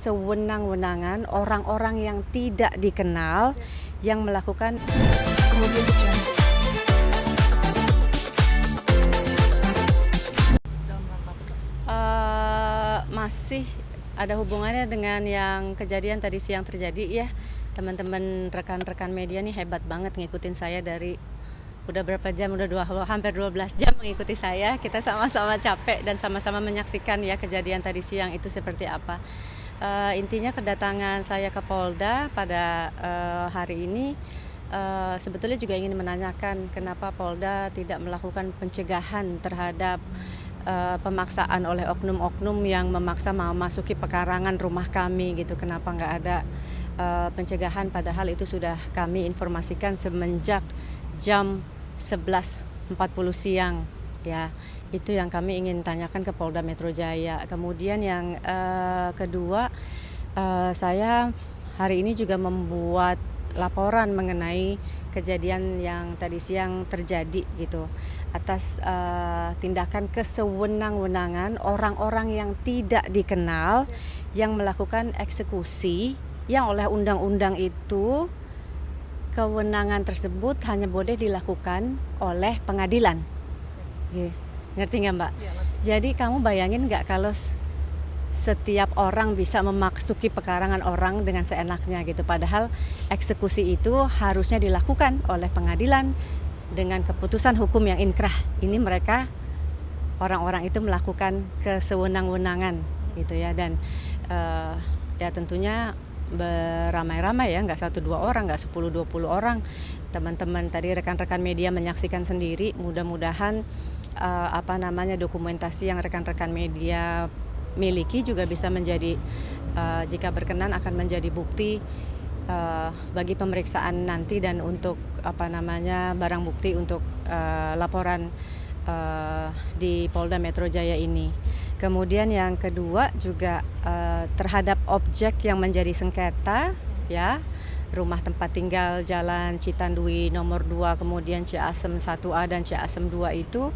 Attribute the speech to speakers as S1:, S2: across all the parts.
S1: kesewenang-wenangan orang-orang yang tidak dikenal yang melakukan masih ada hubungannya dengan yang kejadian tadi siang terjadi ya. Teman-teman rekan-rekan media nih hebat banget ngikutin saya dari udah berapa jam, hampir 12 jam mengikuti saya. Kita sama-sama capek dan sama-sama menyaksikan ya kejadian tadi siang itu seperti apa. Intinya kedatangan saya ke Polda pada hari ini sebetulnya juga ingin menanyakan kenapa Polda tidak melakukan pencegahan terhadap pemaksaan oleh oknum-oknum yang memaksa memasuki pekarangan rumah kami gitu. Kenapa nggak ada pencegahan, padahal itu sudah kami informasikan semenjak jam 11.40 siang ya. Itu yang kami ingin tanyakan ke Polda Metro Jaya. Kemudian yang kedua, saya hari ini juga membuat laporan mengenai kejadian yang tadi siang terjadi gitu, atas tindakan kesewenang-wenangan orang-orang yang tidak dikenal yang melakukan eksekusi yang oleh undang-undang itu kewenangan tersebut hanya boleh dilakukan oleh pengadilan. Ngerti nggak Mbak? Jadi kamu bayangin nggak kalau setiap orang bisa memasuki pekarangan orang dengan seenaknya gitu. Padahal eksekusi itu harusnya dilakukan oleh pengadilan dengan keputusan hukum yang inkrah. Ini mereka orang-orang itu melakukan kesewenang-wenangan gitu ya. Dan ya tentunya beramai-ramai ya, nggak 1-2 orang, nggak 10-20 orang. Teman-teman tadi rekan-rekan media menyaksikan sendiri. Mudah-mudahan dokumentasi yang rekan-rekan media miliki juga bisa menjadi jika berkenan akan menjadi bukti bagi pemeriksaan nanti dan untuk barang bukti untuk laporan di Polda Metro Jaya ini. Kemudian yang kedua juga terhadap objek yang menjadi sengketa ya, rumah tempat tinggal Jalan Citandui nomor 2, kemudian Ciasem 1A dan Ciasem 2 itu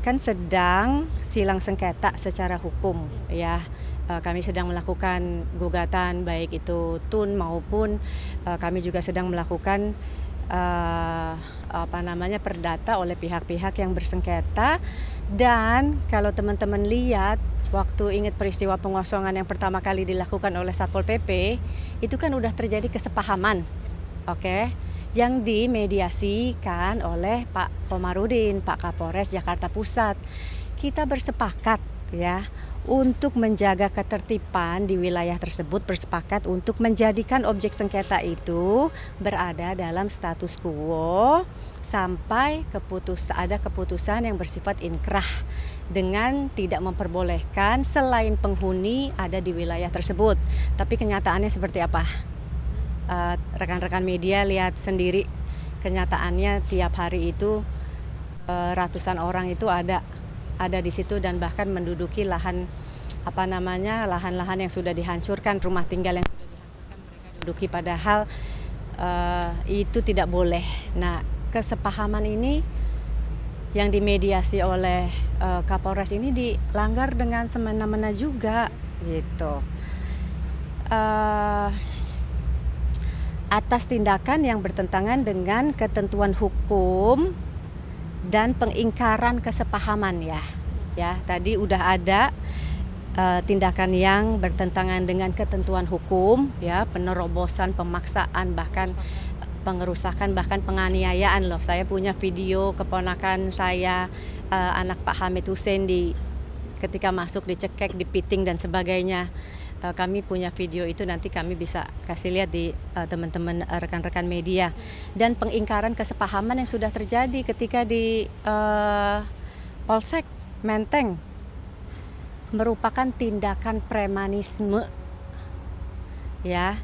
S1: kan sedang silang sengketa secara hukum ya. Kami sedang melakukan gugatan baik itu TUN maupun kami juga sedang melakukan perdata oleh pihak-pihak yang bersengketa. Dan kalau teman-teman lihat waktu ingat peristiwa pengosongan yang pertama kali dilakukan oleh Satpol PP, itu kan udah terjadi kesepahaman, oke, yang dimediasikan oleh Pak Komarudin, Pak Kapolres Jakarta Pusat. Kita bersepakat ya untuk menjaga ketertiban di wilayah tersebut, bersepakat untuk menjadikan objek sengketa itu berada dalam status quo sampai ada keputusan yang bersifat inkrah dengan tidak memperbolehkan selain penghuni ada di wilayah tersebut. Tapi kenyataannya seperti apa? Rekan-rekan media lihat sendiri, kenyataannya tiap hari itu ratusan orang itu ada di situ dan bahkan menduduki lahan-lahan yang sudah dihancurkan, rumah tinggal yang sudah dihancurkan mereka duduki, padahal itu tidak boleh. Nah, kesepahaman ini yang dimediasi oleh Kapolres ini dilanggar dengan semena-mena juga gitu. Atas tindakan yang bertentangan dengan ketentuan hukum dan pengingkaran kesepahaman ya. Tadi udah ada tindakan yang bertentangan dengan ketentuan hukum ya, penerobosan, pemaksaan, bahkan pengerusakan, bahkan penganiayaan loh. Saya punya video keponakan saya, anak Pak Hamid Hussein ketika masuk dicekek, dipiting dan sebagainya. Kami punya video itu, nanti kami bisa kasih lihat di teman-teman rekan-rekan media. Dan pengingkaran kesepahaman yang sudah terjadi ketika di Polsek Menteng merupakan tindakan premanisme ya,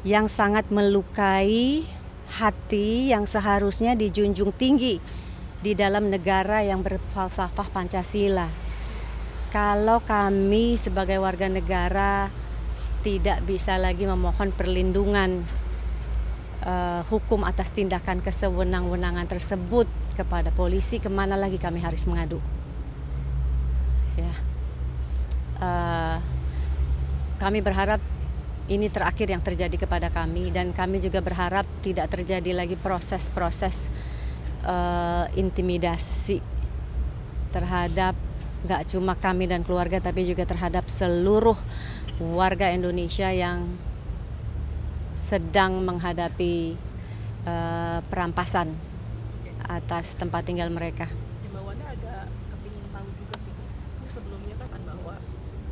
S1: yang sangat melukai hati yang seharusnya dijunjung tinggi di dalam negara yang berfalsafah Pancasila. Kalau kami sebagai warga negara tidak bisa lagi memohon perlindungan hukum atas tindakan kesewenang-wenangan tersebut kepada polisi, kemana lagi kami harus mengadu? Ya, kami berharap ini terakhir yang terjadi kepada kami, dan kami juga berharap tidak terjadi lagi proses-proses intimidasi terhadap gak cuma kami dan keluarga, tapi juga terhadap seluruh warga Indonesia yang sedang menghadapi perampasan atas tempat tinggal mereka.
S2: Himbauannya ada kepingin tahu juga sih, ini sebelumnya kan bahwa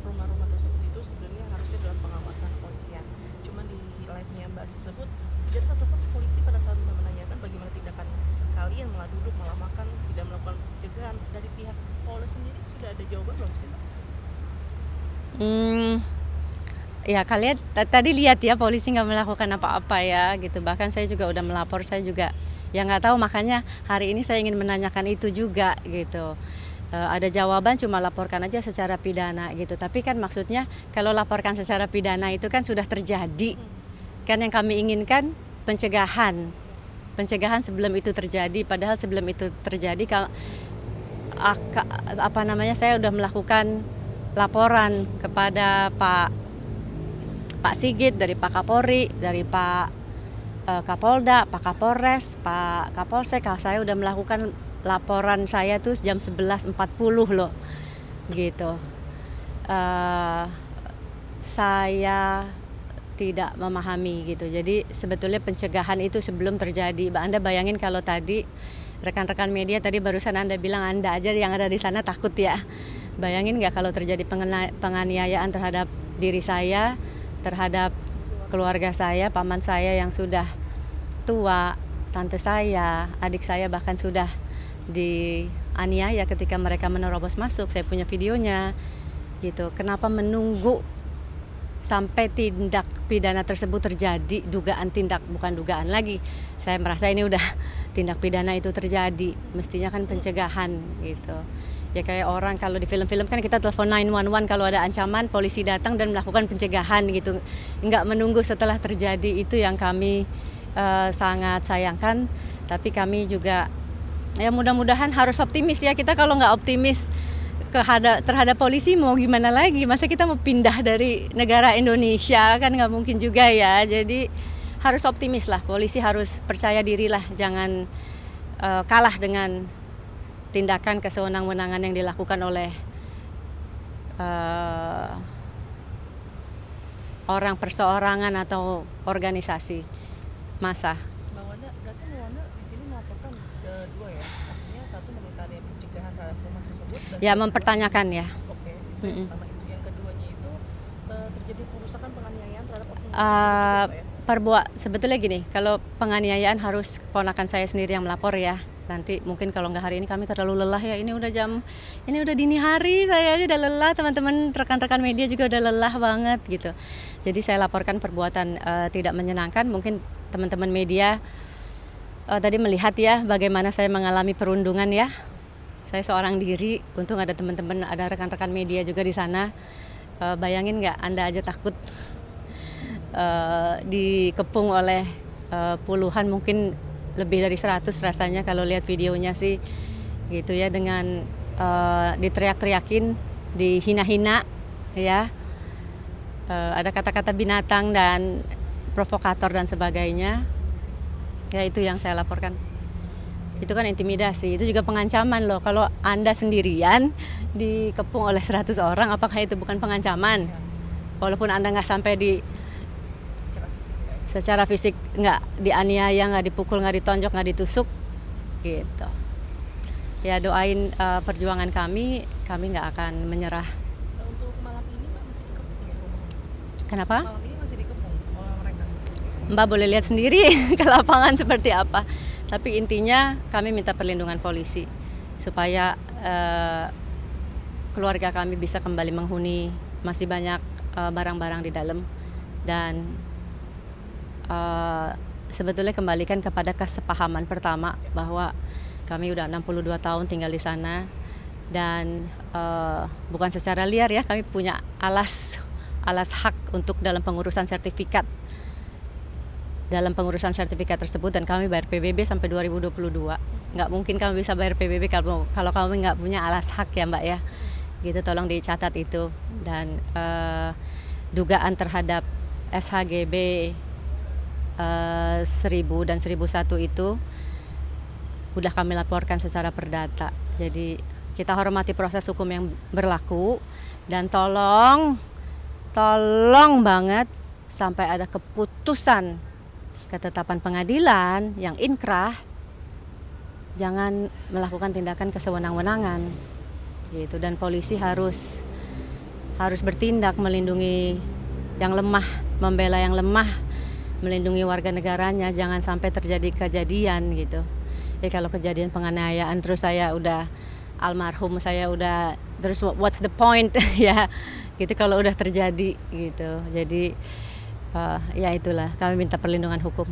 S2: rumah-rumah tersebut itu sebenarnya harusnya dalam pengawasan kepolisian. Cuma di live-nya Mbak tersebut, jadi satu polisi pada saat menanyakan bagaimana tindakan kalian malah duduk, malah makan, tidak melakukan pencegahan. Dari pihak Polres sendiri sudah ada jawaban belum sih, Mbak?
S1: Ya kalian tadi lihat ya, polisi nggak melakukan apa-apa ya gitu. Bahkan saya juga udah melapor, saya juga ya nggak tahu, makanya hari ini saya ingin menanyakan itu juga gitu. Ada jawaban cuma laporkan aja secara pidana gitu. Tapi kan maksudnya kalau laporkan secara pidana itu kan sudah terjadi. Kan yang kami inginkan pencegahan sebelum itu terjadi. Padahal sebelum itu terjadi saya udah melakukan laporan kepada Pak Sigit, dari Pak Kapolri, dari Pak Kapolda, Pak Kapolres, Pak Kapolsek. Saya udah melakukan laporan saya tuh jam 11.40 loh gitu. Saya tidak memahami gitu. Jadi sebetulnya pencegahan itu sebelum terjadi. Anda bayangin kalau tadi rekan-rekan media tadi barusan Anda bilang Anda aja yang ada di sana takut ya. Bayangin nggak kalau terjadi penganiayaan terhadap diri saya, terhadap keluarga saya, paman saya yang sudah tua, tante saya, adik saya bahkan sudah dianiaya ketika mereka menerobos masuk. Saya punya videonya gitu. Kenapa menunggu sampai tindak pidana tersebut terjadi, bukan dugaan lagi. Saya merasa ini udah tindak pidana itu terjadi, mestinya kan pencegahan gitu. Ya kayak orang kalau di film-film kan kita telepon 911 kalau ada ancaman, polisi datang dan melakukan pencegahan gitu. Nggak menunggu setelah terjadi, itu yang kami sangat sayangkan. Tapi kami juga ya mudah-mudahan harus optimis ya. Kita kalau nggak optimis terhadap polisi mau gimana lagi? Masa kita mau pindah dari negara Indonesia, kan nggak mungkin juga ya. Jadi harus optimis lah, polisi harus percaya diri lah, jangan kalah dengan tindakan kesewenang-wenangan yang dilakukan oleh orang perseorangan atau organisasi massa.
S2: Mbak Wanda, berarti Mbak Wanda di sini melaporkan dua ya, artinya satu meminta pencegahan terhadap rumah tersebut dan
S1: Ya mempertanyakan ya.
S2: Oke, itu yang pertama itu. Yang keduanya itu terjadi perusakan penganiayaan terhadap oknum tersebut ya?
S1: Sebetulnya gini, kalau penganiayaan harus keponakan saya sendiri yang melapor ya. Nanti mungkin kalau nggak hari ini kami terlalu lelah ya, ini udah dini hari, saya aja udah lelah, teman-teman rekan-rekan media juga udah lelah banget gitu. Jadi saya laporkan perbuatan tidak menyenangkan. Mungkin teman-teman media tadi melihat ya bagaimana saya mengalami perundungan ya. Saya seorang diri, untung ada teman-teman, ada rekan-rekan media juga di sana. Bayangin nggak, Anda aja takut dikepung oleh puluhan, mungkin lebih dari 100 rasanya kalau lihat videonya sih gitu ya, dengan diteriak-teriakin, dihina-hina ya, ada kata-kata binatang dan provokator dan sebagainya ya. Itu yang saya laporkan. Itu kan intimidasi, itu juga pengancaman loh. Kalau Anda sendirian dikepung oleh 100 orang, apakah itu bukan pengancaman? Walaupun Anda nggak sampai secara fisik nggak dianiaya, nggak dipukul, nggak ditonjok, nggak ditusuk gitu. Ya doain perjuangan kami nggak akan menyerah.
S2: Untuk malam ini Mbak masih dikepung ya rumahnya?
S1: Kenapa?
S2: Malam ini masih dikepung oleh mereka?
S1: Mbak boleh lihat sendiri ke lapangan seperti apa. Tapi intinya kami minta perlindungan polisi supaya keluarga kami bisa kembali menghuni. Masih banyak barang-barang di dalam, dan sebetulnya kembalikan kepada kesepahaman pertama bahwa kami udah 62 tahun tinggal di sana, dan bukan secara liar ya, kami punya alas hak untuk dalam pengurusan sertifikat tersebut, dan kami bayar PBB sampai 2022. Nggak mungkin kami bisa bayar PBB kalau kami nggak punya alas hak ya Mbak ya, gitu. Tolong dicatat itu. Dan dugaan terhadap SHGB 1000 dan 1001 itu udah kami laporkan secara perdata. Jadi kita hormati proses hukum yang berlaku dan tolong banget sampai ada keputusan ketetapan pengadilan yang inkrah, jangan melakukan tindakan kesewenang-wenangan gitu, dan polisi harus bertindak melindungi yang lemah, membela yang lemah, melindungi warga negaranya, jangan sampai terjadi kejadian gitu. Kalau kejadian penganiayaan terus saya udah almarhum, saya udah terus what's the point ya gitu kalau udah terjadi gitu. Jadi ya itulah, kami minta perlindungan hukum.